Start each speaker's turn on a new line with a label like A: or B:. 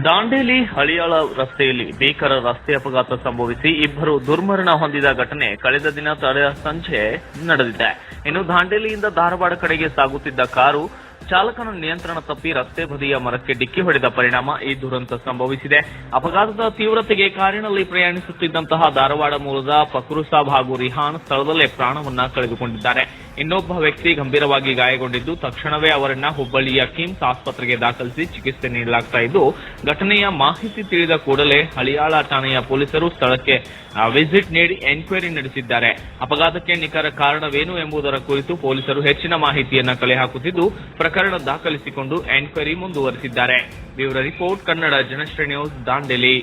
A: ದಾಂಡೇಲಿ ಹಳಿಯಾಳ ರಸ್ತೆಯಲ್ಲಿ ಭೀಕರ ರಸ್ತೆ ಅಪಘಾತ ಸಂಭವಿಸಿ ಇಬ್ಬರು ದುರ್ಮರಣ ಹೊಂದಿದ ಘಟನೆ ಕಳೆದ ದಿನ ಸಂಜೆ ನಡೆದಿದೆ. ಇನ್ನು ದಾಂಡೇಲಿಯಿಂದ ಧಾರವಾಡ ಕಡೆಗೆ ಸಾಗುತ್ತಿದ್ದ ಕಾರು ಚಾಲಕನ ನಿಯಂತ್ರಣ ತಪ್ಪಿ ರಸ್ತೆ ಬದಿಯ ಮರಕ್ಕೆ ಡಿಕ್ಕಿ ಹೊಡೆದ ಪರಿಣಾಮ ಈ ದುರಂತ ಸಂಭವಿಸಿದೆ. ಅಪಘಾತದ ತೀವ್ರತೆಗೆ ಕಾರಿನಲ್ಲಿ ಪ್ರಯಾಣಿಸುತ್ತಿದ್ದಂತಹ ಧಾರವಾಡ ಮೂಲದ ಫಕ್ರು ಸಾಬ್ ಹಾಗೂ ರಿಹಾನ್ ಸ್ಥಳದಲ್ಲೇ ಪ್ರಾಣವನ್ನ ಕಳೆದುಕೊಂಡಿದ್ದಾರೆ. ಇನ್ನೊಬ್ಬ ವ್ಯಕ್ತಿ ಗಂಭೀರವಾಗಿ ಗಾಯಗೊಂಡಿದ್ದು ತಕ್ಷಣವೇ ಅವರನ್ನ ಹುಬ್ಬಳ್ಳಿಯ ಕಿಮ್ಸ್ ಆಸ್ಪತ್ರೆಗೆ ದಾಖಲಿಸಿ ಚಿಕಿತ್ಸೆ ನೀಡಲಾಗುತ್ತಿದ್ದು, ಘಟನೆಯ ಮಾಹಿತಿ ತಿಳಿದ ಕೂಡಲೇ ಹಳಿಯಾಳ ಠಾಣೆಯ ಪೊಲೀಸರು ಸ್ಥಳಕ್ಕೆ ವಿಸಿಟ್ ನೀಡಿ ಎನ್ಕ್ವೈರಿ ನಡೆಸಿದ್ದಾರೆ. ಅಪಘಾತಕ್ಕೆ ನಿಖರ ಕಾರಣವೇನು ಎಂಬುದರ ಕುರಿತು ಪೊಲೀಸರು ಹೆಚ್ಚಿನ ಮಾಹಿತಿಯನ್ನ ಕಲೆ ಹಾಕುತ್ತಿದ್ದು, ಪ್ರಕರಣ ದಾಖಲಿಸಿಕೊಂಡು ಎನ್ಕ್ವೈರಿ ಮುಂದುವರೆಸಿದ್ದಾರೆ. Bureau report, Kannada Janashree news, Dandeli.